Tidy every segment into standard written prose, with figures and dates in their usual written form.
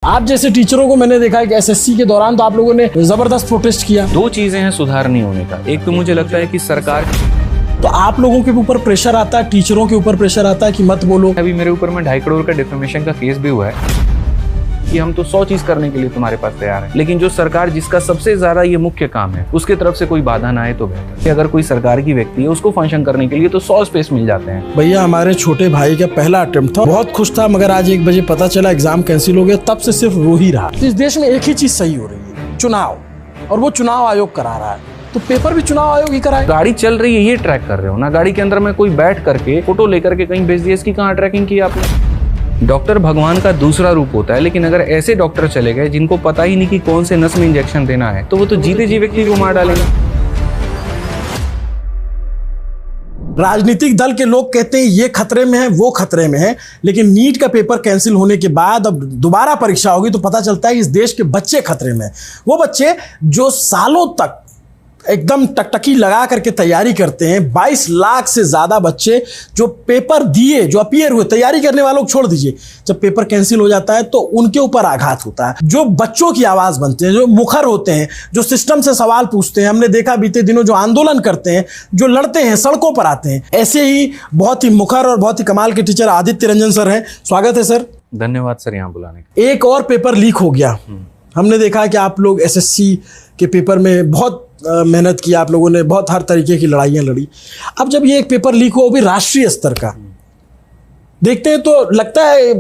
आप जैसे टीचरों को मैंने देखा है कि एसएससी के दौरान तो आप लोगों ने जबरदस्त प्रोटेस्ट किया। दो चीजें हैं सुधार नहीं होने का। एक तो मुझे लगता है कि सरकार, तो आप लोगों के ऊपर प्रेशर आता है, टीचरों के ऊपर प्रेशर आता है कि मत बोलो। अभी मेरे ऊपर में 2.5 करोड़ का डिफेमेशन का केस भी हुआ है कि हम तो 100 चीज करने के लिए तुम्हारे पास तैयार है, लेकिन जो सरकार जिसका सबसे ज्यादा ये मुख्य काम है उसके तरफ से कोई बाधा ना आए तो बेहतर। कि अगर कोई सरकार की व्यक्ति है उसको फंक्शन करने के लिए तो 100 स्पेस मिल जाते हैं। भैया हमारे छोटे भाई का पहला अटेम्प्ट था, बहुत खुश था, मगर आज 1 बजे पता चला एग्जाम कैंसिल हो गया। तब से सिर्फ रो ही रहा। इस देश में एक ही चीज सही हो रही है, चुनाव, और वो चुनाव आयोग करा रहा है, तो पेपर भी चुनाव आयोग ही कराए। गाड़ी चल रही है ये ट्रैक कर रहे हो ना, गाड़ी के अंदर में कोई बैठ करके फोटो लेकर के कहीं भेज दिया, इसकी कहाँ ट्रैकिंग की आपने? डॉक्टर भगवान का दूसरा रूप होता है, लेकिन अगर ऐसे डॉक्टर चले गए जिनको पता ही नहीं कि कौन से नस में इंजेक्शन देना है, तो वो तो जीते जी व्यक्ति को मार डालेंगे। राजनीतिक दल के लोग कहते हैं ये खतरे में है, वो खतरे में है, लेकिन नीट का पेपर कैंसिल होने के बाद अब दोबारा परीक्षा होगी तो पता चलता है कि इस देश के बच्चे खतरे में हैं। वो बच्चे जो सालों तक एकदम टकटकी लगा करके तैयारी करते हैं। 22 लाख से ज्यादा बच्चे जो पेपर दिए, जो अपीयर हुए, तैयारी करने वालों को छोड़ दीजिए, जब पेपर कैंसिल हो जाता है तो उनके ऊपर आघात होता है। जो बच्चों की आवाज बनते हैं, जो मुखर होते हैं, जो सिस्टम से सवाल पूछते हैं, हमने देखा बीते दिनों जो आंदोलन करते हैं, जो लड़ते हैं, सड़कों पर आते हैं, ऐसे ही बहुत ही मुखर और बहुत ही कमाल के टीचर आदित्य रंजन सर हैं। स्वागत है सर। धन्यवाद सर यहाँ बुलाने के। एक और पेपर लीक हो गया। हमने देखा कि आप लोग एसएससी के पेपर में बहुत मेहनत की, आप लोगों ने बहुत हर तरीके की लड़ाइयाँ लड़ी। अब जब ये एक पेपर लीक हो, वो भी राष्ट्रीय स्तर का, देखते हैं तो लगता है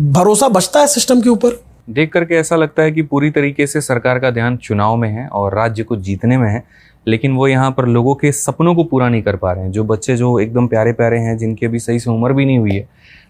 भरोसा बचता है सिस्टम के ऊपर। देख करके ऐसा लगता है कि पूरी तरीके से सरकार का ध्यान चुनाव में है और राज्य को जीतने में है, लेकिन वो यहाँ पर लोगों के सपनों को पूरा नहीं कर पा रहे हैं। जो बच्चे जो एकदम प्यारे प्यारे हैं, जिनकी अभी सही से उम्र भी नहीं हुई है,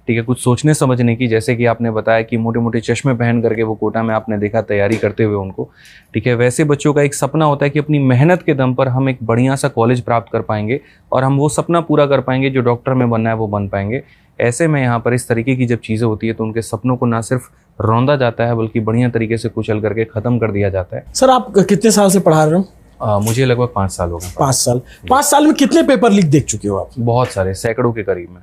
ठीक है, कुछ सोचने समझने की, जैसे कि आपने बताया कि मोटे मोटे चश्मे पहन करके वो कोटा में आपने देखा तैयारी करते हुए उनको, ठीक है, वैसे बच्चों का एक सपना होता है कि अपनी मेहनत के दम पर हम एक बढ़िया सा कॉलेज प्राप्त कर पाएंगे और हम वो सपना पूरा कर पाएंगे, जो डॉक्टर में बनना है वो बन पाएंगे। ऐसे में यहाँ पर इस तरीके की जब चीज़ें होती है तो उनके सपनों को ना सिर्फ रौंदा जाता है बल्कि बढ़िया तरीके से कुचल करके ख़त्म कर दिया जाता है। सर आप कितने साल से पढ़ा रहे हो? मुझे लगभग 5 साल हो गए। 5 साल। 5 साल में कितने पेपर लीक देख चुके हो आप? बहुत सारे, सैकड़ों के करीब में।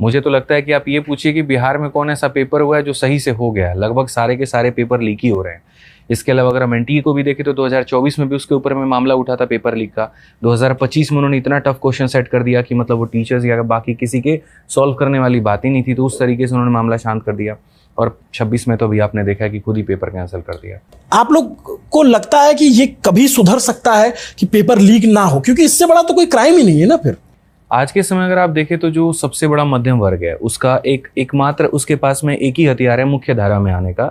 मुझे तो लगता है कि आप ये पूछिए कि बिहार में कौन ऐसा पेपर हुआ है जो सही से हो गया है। लगभग सारे के सारे पेपर लीक ही हो रहे हैं। इसके अलावा अगर हम एनटीए को भी देखें तो 2024 में भी उसके ऊपर में मामला उठा था पेपर लीक का। 2025 में उन्होंने इतना टफ क्वेश्चन सेट कर दिया कि मतलब वो टीचर्स या बाकी किसी के सॉल्व करने वाली बात ही नहीं थी, तो उस तरीके से उन्होंने मामला शांत कर दिया। और 26 में तो अभी आपने देखा है कि खुद ही पेपर कैंसिल कर दिया। आप लोग को लगता है कि ये कभी सुधर सकता है कि पेपर लीक ना हो? क्योंकि इससे बड़ा तो कोई क्राइम ही नहीं है ना। फिर आज के समय अगर आप देखें तो जो सबसे बड़ा मध्यम वर्ग है उसका एकमात्र उसके पास में एक ही हथियार है मुख्य धारा में आने का।